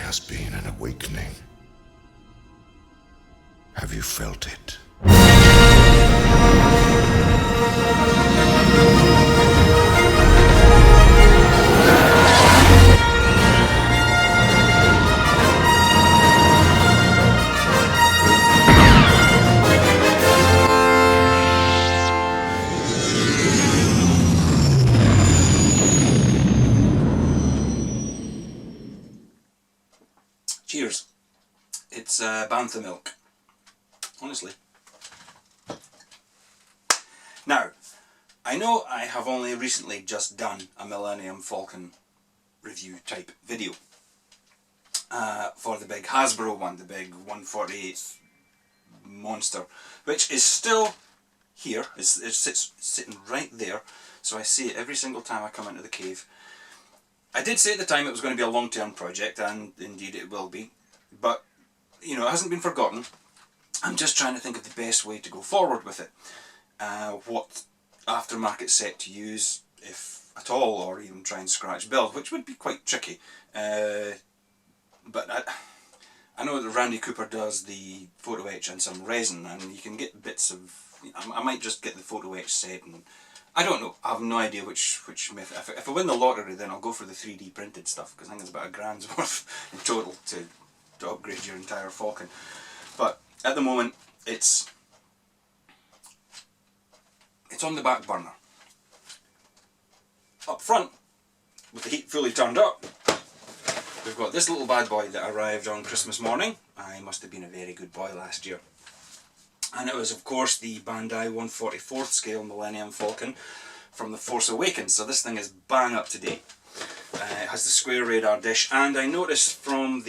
has been an awakening. Have you felt it? Cheers. It's bantha milk. Honestly. Now, I know I have only recently just done a Millennium Falcon review type video for the big Hasbro one, the big 1/48 monster, which is still here. It sits sitting right there, so I see it every single time I come into the cave. I did say at the time it was going to be a long-term project, and indeed it will be, but you know, it hasn't been forgotten. I'm just trying to think of the best way to go forward with it. What aftermarket set to use, if at all, or even try and scratch build, which would be quite tricky. But I know that Randy Cooper does the photo etch and some resin, and you can get bits of... I might just get the photo etch set, and I don't know. I have no idea which method. If I win the lottery, then I'll go for the 3D printed stuff, because I think it's about £1,000's worth in total to upgrade your entire Falcon. But at the moment, it's on the back burner. Up front, with the heat fully turned up, we've got this little bad boy that arrived on Christmas morning. I must have been a very good boy last year. And it was, of course, the Bandai 1/44th scale Millennium Falcon from The Force Awakens. So this thing is bang up to date. It has the square radar dish, and I noticed from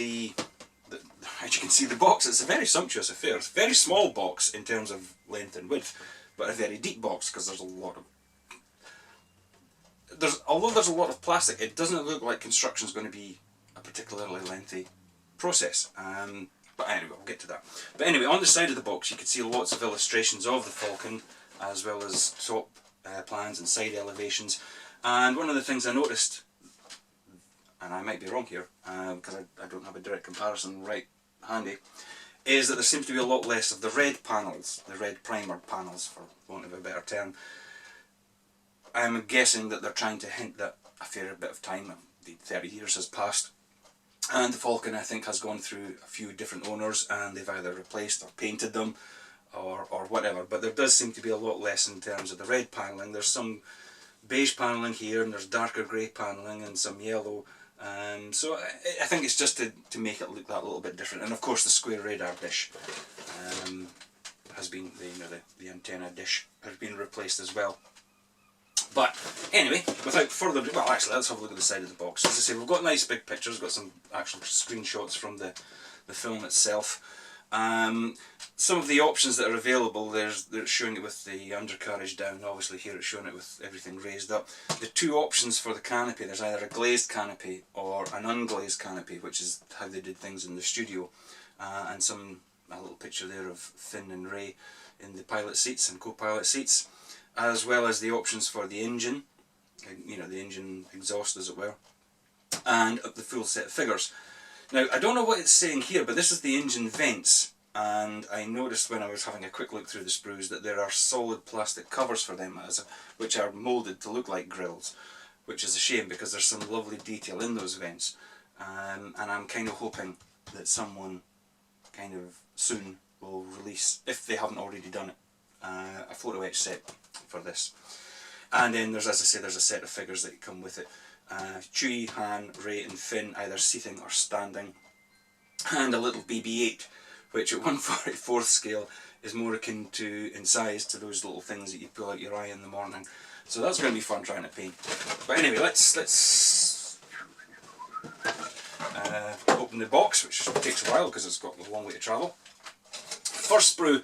as you can see, the box, it's a very sumptuous affair. It's a very small box in terms of length and width, but a very deep box, because there's a lot of... although there's a lot of plastic, it doesn't look like construction's going to be a particularly lengthy process. But anyway, we'll get to that. But anyway, on the side of the box you can see lots of illustrations of the Falcon, as well as top plans and side elevations. And one of the things I noticed, and I might be wrong here, because I don't have a direct comparison right handy, is that there seems to be a lot less of the red panels, the red primer panels, for want of a better term. I'm guessing that they're trying to hint that a fair bit of time, 30 years has passed, and the Falcon, I think, has gone through a few different owners, and they've either replaced or painted them or whatever. But there does seem to be a lot less in terms of the red panelling. There's some beige panelling here, and there's darker grey panelling and some yellow. So I think it's just to make it look that little bit different. And of course the square radar dish has been, the antenna dish has been replaced as well. But anyway, without further ado, well actually let's have a look at the side of the box. As I say, we've got nice big pictures, we've got some actual screenshots from the film itself. Some of the options that are available, they're showing it with the undercarriage down. Obviously here it's showing it with everything raised up. The two options for the canopy, there's either a glazed canopy or an unglazed canopy, which is how they did things in the studio. And a little picture there of Finn and Ray in the pilot seats and co-pilot seats, as well as the options for the engine, the engine exhaust as it were, and the full set of figures. Now, I don't know what it's saying here, but this is the engine vents, and I noticed when I was having a quick look through the sprues that there are solid plastic covers for them, which are moulded to look like grills, which is a shame because there's some lovely detail in those vents, and I'm kind of hoping that someone kind of soon will release, if they haven't already done it, a photo etch set for this. And then there's, as I say, there's a set of figures that come with it. Chewie, Han, Ray and Finn either seating or standing, and a little BB-8, which at 1/44th scale is more akin to, in size, to those little things that you pull out your eye in the morning. So that's going to be fun trying to paint. But anyway, let's open the box, which takes a while because it's got a long way to travel. First sprue,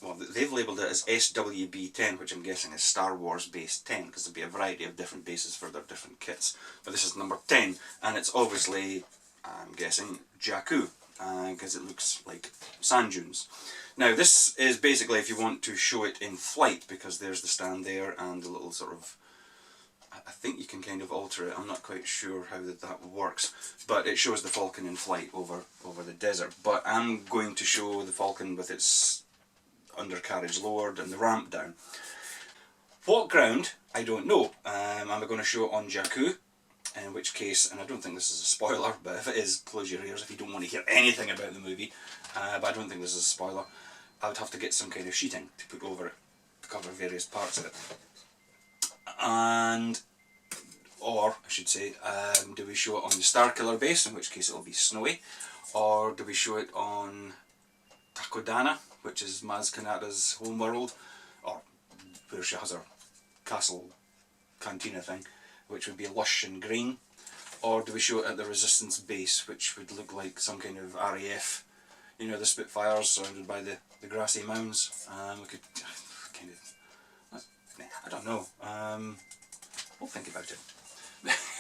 well, they've labelled it as SWB-10, which I'm guessing is Star Wars Base 10, because there'll be a variety of different bases for their different kits. But this is number 10, and it's obviously, I'm guessing, Jakku, because it looks like sand dunes. Now this is basically if you want to show it in flight, because there's the stand there and the little sort of, I think you can kind of alter it. I'm not quite sure how that works, but it shows the Falcon in flight over the desert. But I'm going to show the Falcon with its undercarriage lowered and the ramp down. What ground, I don't know. Am I going to show it on Jakku? In which case, and I don't think this is a spoiler, but if it is, close your ears if you don't want to hear anything about the movie. But I don't think this is a spoiler. I would have to get some kind of sheeting to put over it to cover various parts of it. And, or I should say, do we show it on the Starkiller base, in which case it'll be snowy, or do we show it on Takodana, which is Maz Kanata's homeworld, or where she has her castle cantina thing, which would be lush and green, or do we show it at the Resistance base, which would look like some kind of RAF, you know, the Spitfires surrounded by the grassy mounds. We could kind of, I don't know, we'll think about it.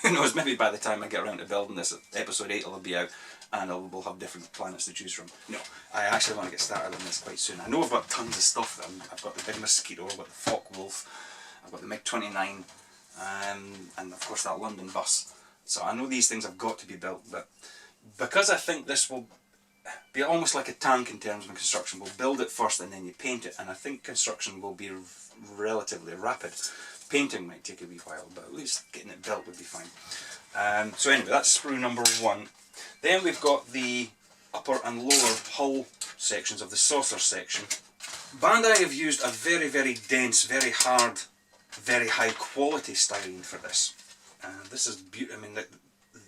Who knows, maybe by the time I get around to building this, episode 8 will be out, and we'll have different planets to choose from. No, I actually want to get started on this quite soon. I know I've got tons of stuff. I've got the big mosquito, I've got the Focke-Wulf, I've got the MiG-29, and of course that London bus. So I know these things have got to be built, but because I think this will be almost like a tank in terms of construction, we'll build it first and then you paint it, and I think construction will be relatively rapid. Painting might take a wee while, but at least getting it built would be fine. So anyway, that's sprue number 1. Then we've got the upper and lower hull sections of the saucer section. Bandai have used a very, very dense, very hard, very high quality styrene for this. This is beautiful. I mean,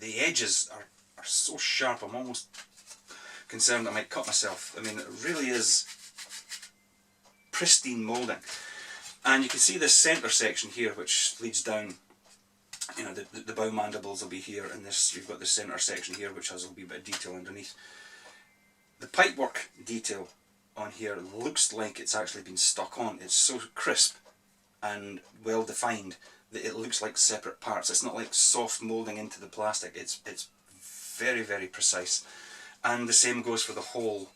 the edges are so sharp, I'm almost concerned I might cut myself. I mean, it really is pristine moulding. And you can see this centre section here, which leads down, you know, the bow mandibles will be here, and this, you've got the centre section here, which has a wee bit of detail underneath. The pipework detail on here looks like it's actually been stuck on. It's so crisp and well defined that it looks like separate parts. It's not like soft moulding into the plastic. It's very, very precise. And the same goes for the whole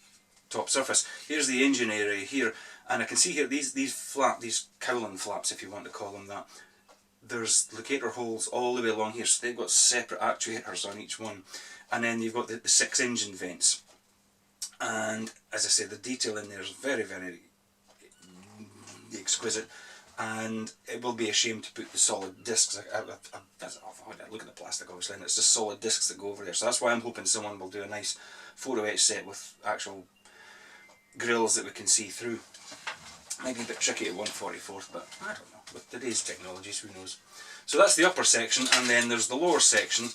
top surface. Here's the engine area here, and I can see here these cowling flaps, if you want to call them that. There's locator holes all the way along here, so they've got separate actuators on each one. And then you've got the 6 engine vents. And as I say, the detail in there is very, very exquisite. And it will be a shame to put the solid discs. I look at the plastic obviously, and it's just solid discs that go over there. So that's why I'm hoping someone will do a nice photo etch set with actual grills that we can see through. Might be a bit tricky at 1/44th, but I don't know. With today's technologies, who knows? So that's the upper section, and then there's the lower section.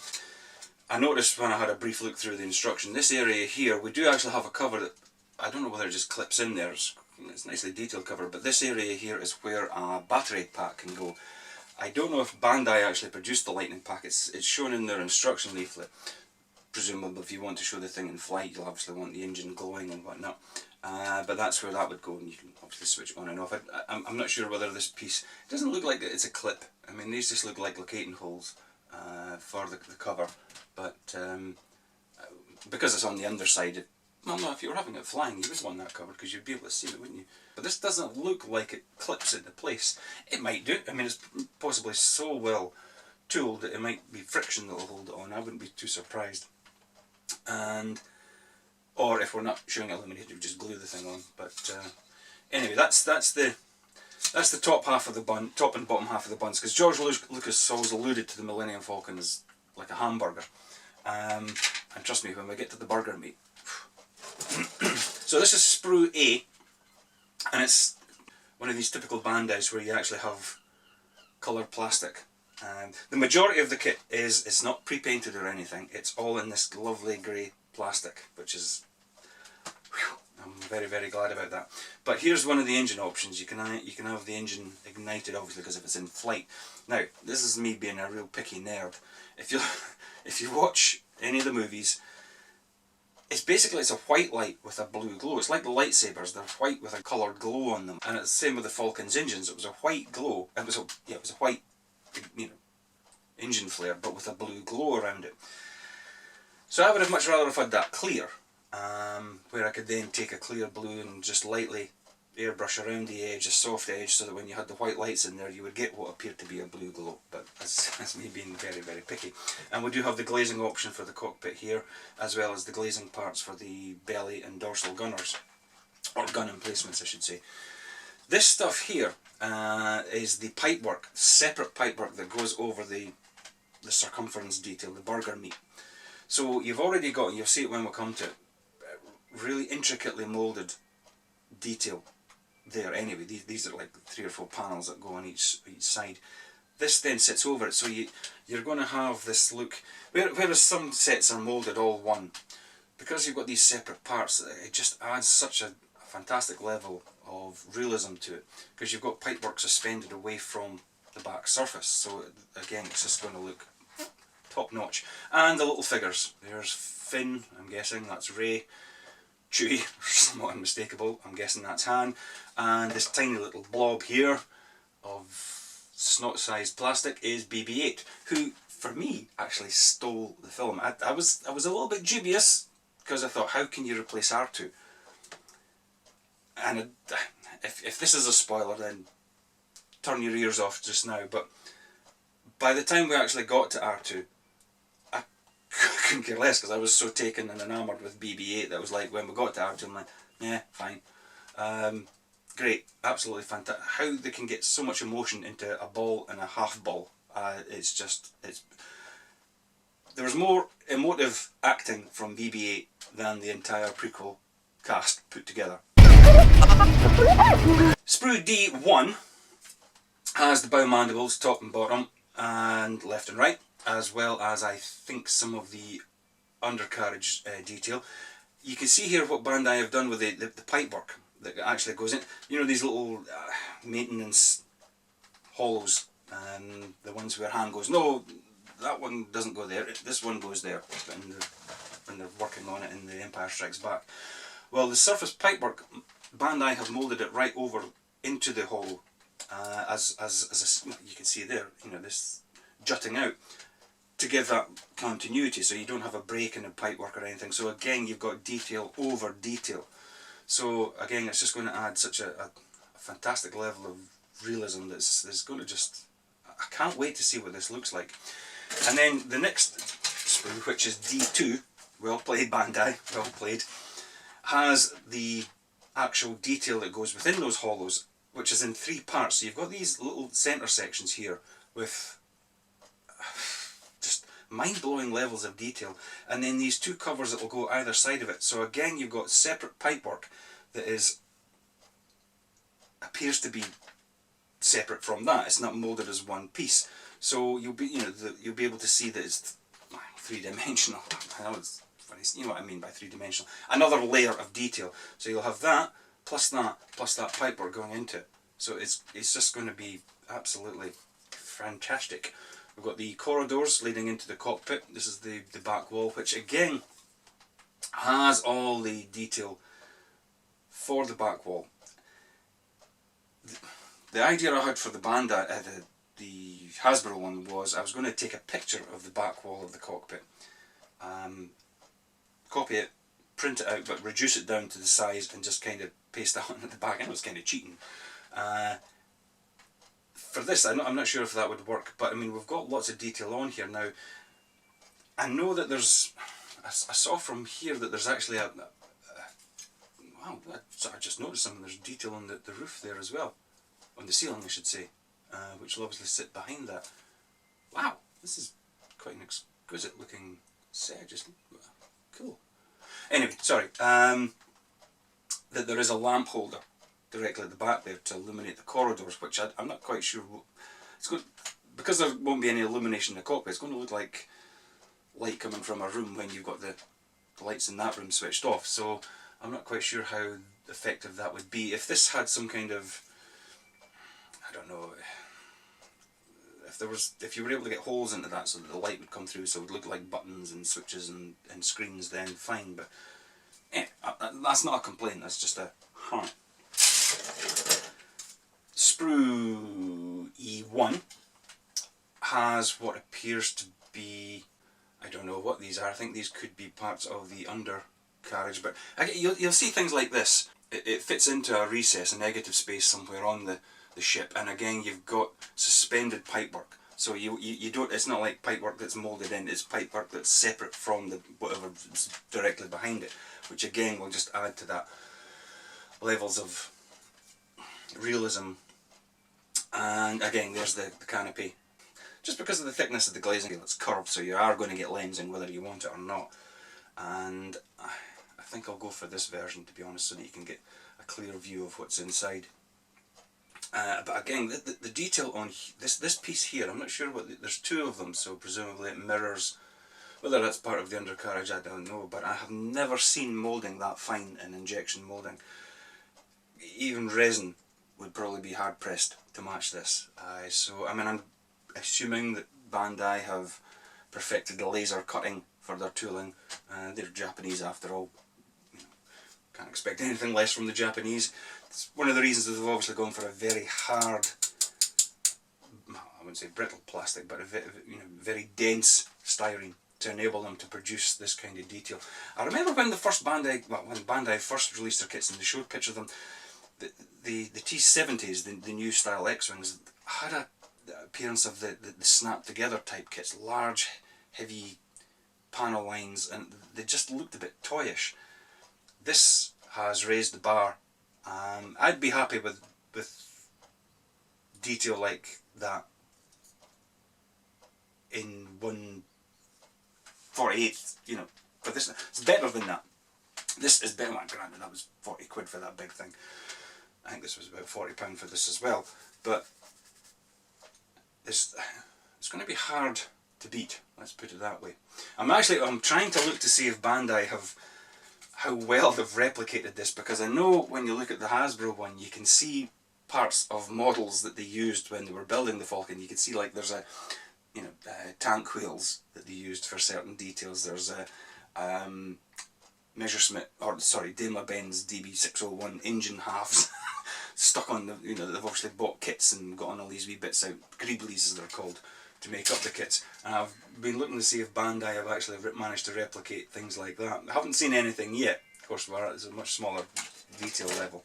I noticed when I had a brief look through the instruction, this area here, we do actually have a cover that, I don't know whether it just clips in there. It's nicely detailed cover, but this area here is where a battery pack can go. I don't know if Bandai actually produced the lightning pack. It's shown in their instruction leaflet. Presumably if you want to show the thing in flight, you'll obviously want the engine glowing and whatnot. But that's where that would go, and you can obviously switch it on and off. I'm not sure whether this piece, it doesn't look like it's a clip. I mean, these just look like locating holes for the cover, but because it's on the underside, well, no, if you were having it flying, you would want that covered because you'd be able to see it, wouldn't you? But this doesn't look like it clips into place. It might do. I mean, it's possibly so well tooled that it might be friction that will hold it on. I wouldn't be too surprised. And or if we're not showing it illuminated, we just glue the thing on. But anyway, that's the top half of the bun, top and bottom half of the buns. Because George Lucas always alluded to the Millennium Falcon as like a hamburger. And trust me, when we get to the burger meat. So this is sprue A, and it's one of these typical Bandais where you actually have coloured plastic. The majority of the kit it's not pre-painted or anything. It's all in this lovely grey plastic, which is, whew, I'm very, very glad about that. But here's one of the engine options. You can have the engine ignited, obviously, because if it's in flight. Now, this is me being a real picky nerd. If you watch any of the movies, it's a white light with a blue glow. It's like the lightsabers. They're white with a coloured glow on them. And it's the same with the Falcon's engines. It was a white glow. It was a white, you know, engine flare, but with a blue glow around it. So I would have much rather have had that clear, where I could then take a clear blue and just lightly airbrush around the edge, a soft edge, so that when you had the white lights in there, you would get what appeared to be a blue glow. But as picky. And we do have the glazing option for the cockpit here, as well as the glazing parts for the belly and dorsal gunners, or gun emplacements I should say. This stuff here is the pipework, separate pipework that goes over the circumference detail, the burger meat. So you've already got, you'll see it when we come to it, really intricately moulded detail there anyway. These are like 3 or 4 panels that go on each side. This then sits over it, so you're going to have this look, whereas some sets are moulded all one, because you've got these separate parts, it just adds such a fantastic level of realism to it, because you've got pipework suspended away from the back surface, so again it's just going to look top notch. And the little figures, there's Finn, I'm guessing that's Ray, Chewie, somewhat unmistakable, I'm guessing that's Han, and this tiny little blob here of snot-sized plastic is BB-8, who for me actually stole the film. I was a little bit dubious, because I thought, how can you replace R2? And if this is a spoiler, then turn your ears off just now, but by the time we actually got to R2, I couldn't care less, because I was so taken and enamoured with BB-8 that was like, when we got to R2, I'm like, yeah, fine. Great, absolutely fantastic. How they can get so much emotion into a ball and a half ball, there was more emotive acting from BB-8 than the entire prequel cast put together. Sprue D1 has the bow mandibles, top and bottom, and left and right, as well as I think some of the undercarriage detail. You can see here what Bandai have done with the pipework that actually goes in. You know, these little maintenance hollows, the ones where Han goes, no, that one doesn't go there, this one goes there, when they're working on it in the Empire Strikes Back. Well, the surface pipework, Bandai have moulded it right over into the hollow, as you can see there, you know, this jutting out, to give that continuity, so you don't have a break in the pipework or anything. So again, you've got detail over detail. So again, it's just going to add such a fantastic level of realism that's going to just, I can't wait to see what this looks like. And then the next sprue, which is D2, well played Bandai, well played, has the actual detail that goes within those hollows, which is in 3 parts. So you've got these little centre sections here with just mind-blowing levels of detail, and then these 2 covers that will go either side of it. So again, you've got separate pipework that appears to be separate from that. It's not moulded as one piece. So you'll be able to see that it's 3-dimensional. I know it's funny, you know what I mean by 3-dimensional. Another layer of detail. So you'll have that plus that pipework going into it. So it's just going to be absolutely fantastic. We've got the corridors leading into the cockpit. This is the back wall, which again has all the detail for the back wall. The idea I had for the Bandai, the Hasbro one, was I was going to take a picture of the back wall of the cockpit, copy it, print it out, but reduce it down to the size and just kind of paste it on at the back. I know it's kind of cheating. For this, I'm not sure if that would work, but I mean, we've got lots of detail on here now. I know that there's, I saw from here that there's actually wow, I just noticed something, there's detail on the roof there as well, on the ceiling I should say, which will obviously sit behind that. Wow, this is quite an exquisite looking set, just cool. Anyway, sorry, that there is a lamp holder directly at the back there to illuminate the corridors, which I'm not quite sure. It's going, because there won't be any illumination in the cockpit, it's going to look like light coming from a room when you've got the lights in that room switched off. So I'm not quite sure how effective that would be. If this had some kind of, I don't know, if you were able to get holes into that so that the light would come through, so it would look like buttons and switches and screens, then fine. But that's not a complaint, that's just a Sprue E1 has what appears to be, I don't know what these are, I think these could be parts of the undercarriage, but you'll see things like this. It fits into a recess, a negative space somewhere on the ship, and again you've got suspended pipework. So you don't, it's not like pipework that's moulded in, it's pipework that's separate from the whatever's directly behind it, which again will just add to that levels of realism. And again, there's the canopy. Just because of the thickness of the glazing, it's curved, so you are going to get lensing whether you want it or not. And I think I'll go for this version, to be honest, so that you can get a clear view of what's inside. But again, the detail on this piece here, I'm not sure there's two of them, so presumably it mirrors, whether that's part of the undercarriage, I don't know, but I have never seen moulding that fine in injection moulding. Even resin would probably be hard pressed to match this. So I mean, I'm assuming that Bandai have perfected the laser cutting for their tooling. They're Japanese after all. Can't expect anything less from the Japanese. It's one of the reasons that they've obviously gone for a very hard, I wouldn't say brittle plastic, but a very dense styrene to enable them to produce this kind of detail. I remember when when Bandai first released their kits and they showed pictures of them, the T70s, the new style X-Wings, had the appearance of the snap together type kits, large, heavy panel lines, and they just looked a bit toyish. This has raised the bar. I'd be happy with detail like that in 1/48, but this it's better than that. This is better. Granted, that was 40 quid for that big thing. I think this was about £40 for this as well. But it's going to be hard to beat. Let's put it that way. I'm trying to look to see if Bandai how well they've replicated this, because I know when you look at the Hasbro one, you can see parts of models that they used when they were building the Falcon. You can see like there's tank wheels that they used for certain details. There's a Daimler-Benz DB601 engine halves stuck on they've obviously bought kits and got on all these wee bits out, greeblies as they're called, to make up the kits. And I've been looking to see if Bandai have actually managed to replicate things like that. I haven't seen anything yet. Of course, it's a much smaller detail level.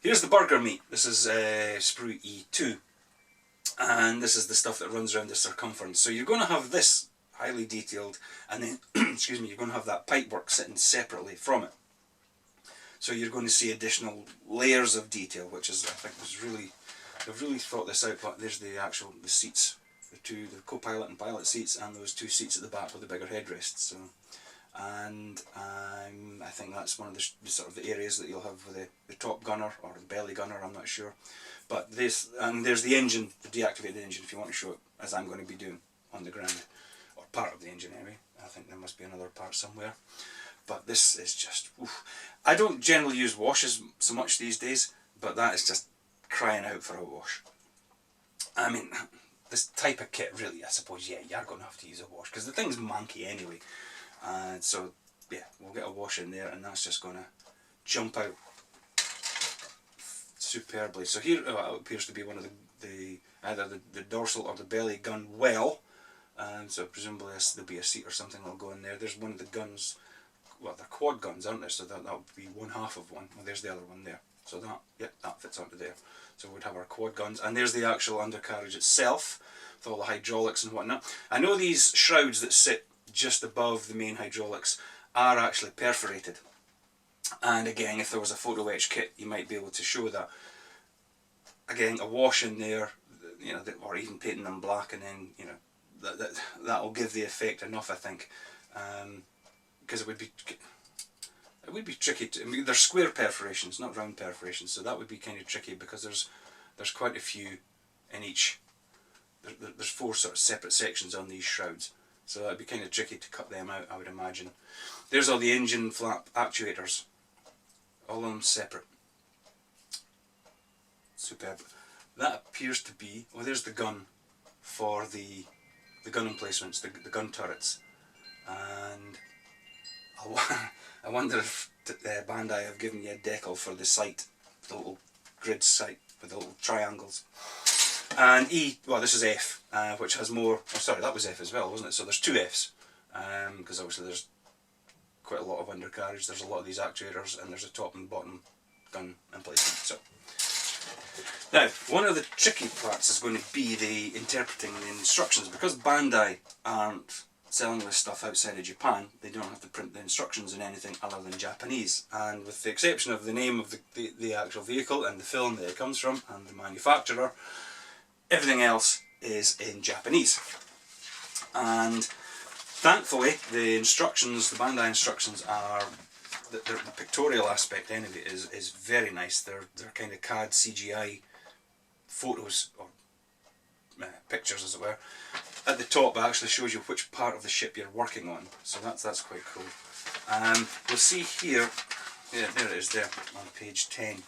Here's the burger meat. This is Sprue E2. And this is the stuff that runs around the circumference. So you're going to have this highly detailed, and then excuse me, you're going to have that pipework sitting separately from it. So you're going to see additional layers of detail, which is, I think, they've really thought this out. But there's the seats, the co-pilot and pilot seats, and those two seats at the back with the bigger headrests. So, and I think that's one of the sort of the areas that you'll have with the top gunner or the belly gunner. I'm not sure, but there's the engine, the deactivated engine, if you want to show it, as I'm going to be doing on the ground. Part of the engine anyway. I think there must be another part somewhere. But this is just, oof. I don't generally use washes so much these days, but that is just crying out for a wash. I mean, this type of kit really, I suppose, yeah, you're going to have to use a wash, because the thing's manky anyway. So, yeah, we'll get a wash in there, and that's just going to jump out superbly. So here it appears to be one of either the dorsal or the belly gun well. So presumably there'll be a seat or something that'll go in there. There's one of the guns, well, they're quad guns, aren't they? So that would be one half of one. Well, there's the other one there. So that fits onto there. So we'd have our quad guns, and there's the actual undercarriage itself with all the hydraulics and whatnot. I know these shrouds that sit just above the main hydraulics are actually perforated. And again, if there was a photo etch kit, you might be able to show that. Again, a wash in there, or even painting them black, and then that'll give the effect enough, I think, because it would be tricky. I mean, they're square perforations, not round perforations, so that would be kind of tricky, because there's quite a few in each. There's 4 sort of separate sections on these shrouds, so that'd be kind of tricky to cut them out, I would imagine. There's all the engine flap actuators, all of them separate. Superb. That appears to be, well, there's the gun for the gun emplacements, the gun turrets, and I wonder if Bandai have given you a decal for the sight, the little grid sight with the little triangles. And well, this is F, which has more. Oh, sorry, that was F as well, wasn't it? So there's 2 Fs, because obviously there's quite a lot of undercarriage. There's a lot of these actuators, and there's a top and bottom gun emplacement. So Now, one of the tricky parts is going to be the interpreting the instructions. Because Bandai aren't selling this stuff outside of Japan, they don't have to print the instructions in anything other than Japanese. And with the exception of the name of the actual vehicle and the film that it comes from and the manufacturer, everything else is in Japanese. And thankfully, the instructions, the Bandai instructions are, the pictorial aspect anyway is very nice. They're kind of CAD CGI photos, or pictures as it were. At the top it actually shows you which part of the ship you're working on, so that's quite cool. We'll see here, yeah, there it is there on page 10,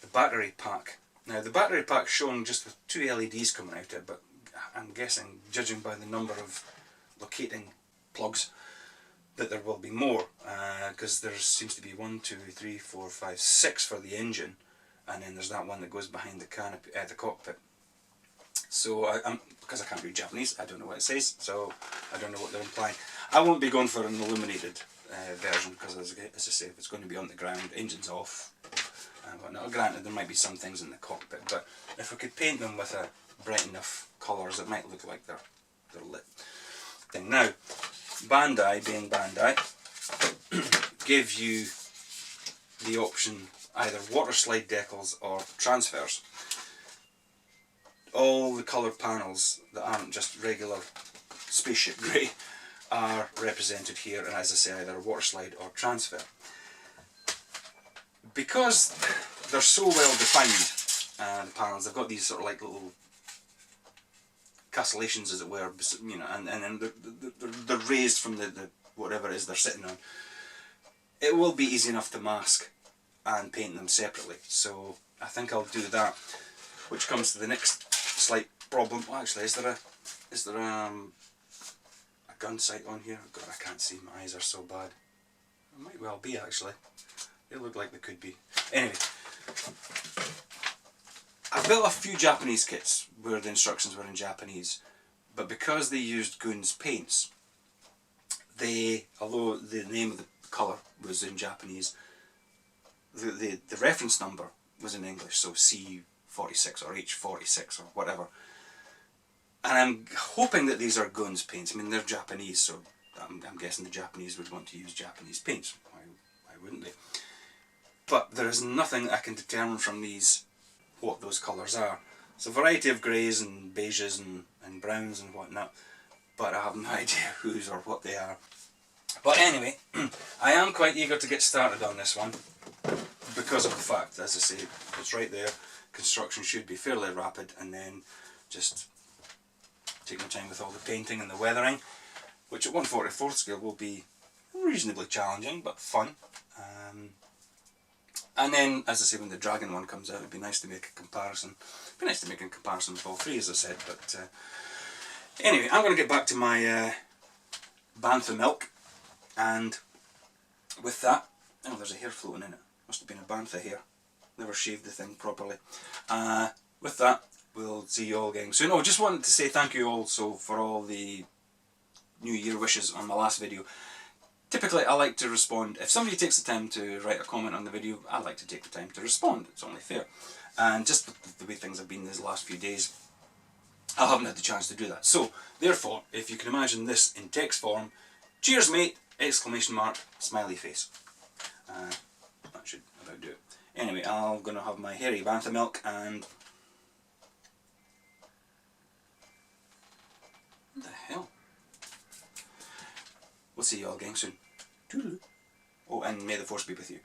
the battery pack. Now the battery pack's shown just with 2 LEDs coming out of it, but I'm guessing, judging by the number of locating plugs, that there will be more, because there seems to be 1, 2, 3, 4, 5, 6 for the engine, and then there's that one that goes behind the canopy, the cockpit. So because I can't read Japanese, I don't know what it says, so I don't know what they're implying. I won't be going for an illuminated version, because as I say, if it's going to be on the ground, engine's off, whatnot. Granted, there might be some things in the cockpit, but if we could paint them with a bright enough colours, it might look like they're lit thing. Now, Bandai, being Bandai, give you the option either water slide decals or transfers. All the coloured panels that aren't just regular spaceship grey are represented here, and as I say, either a water slide or transfer. Because they're so well defined, the panels, they've got these sort of like little castellations, as it were, you know, and then they're raised from the whatever it is they're sitting on. It will be easy enough to mask and paint them separately, so I think I'll do that, which comes to the next slight problem. Well, actually, is there a gun sight on here? God, I can't see, my eyes are so bad. It might well be, actually. They look like they could be. Anyway, I built a few Japanese kits where the instructions were in Japanese, but because they used Goons paints, although the name of the colour was in Japanese, the reference number was in English, so C46 or H46 or whatever. And I'm hoping that these are Goons paints. I mean, they're Japanese, so I'm guessing the Japanese would want to use Japanese paints. Why wouldn't they? But there is nothing I can determine from these what those colours are. It's a variety of greys and beiges and browns and whatnot, but I have no idea whose or what they are. But anyway, I am quite eager to get started on this one, because of the fact, as I say, it's right there. Construction should be fairly rapid, and then just take my time with all the painting and the weathering, which at 1/44 scale will be reasonably challenging but fun. And then, as I say, when the dragon one comes out, it'd be nice to make a comparison. It'd be nice to make a comparison with all three, as I said. But anyway, I'm going to get back to my bantha milk, and with that, oh, there's a hair floating in it. Must have been a bantha hair. Never shaved the thing properly. With that, we'll see you all again soon. Oh, just wanted to say thank you also for all the New Year wishes on my last video. Typically, I like to respond. If somebody takes the time to write a comment on the video, I like to take the time to respond. It's only fair. And just the way things have been these last few days, I haven't had the chance to do that. So, therefore, if you can imagine this in text form, cheers mate, exclamation mark, smiley face. That should about do it. Anyway, I'm going to have my hairy bantha milk and... What the hell? We'll see you all again soon. Toodaloo. Oh, and may the force be with you.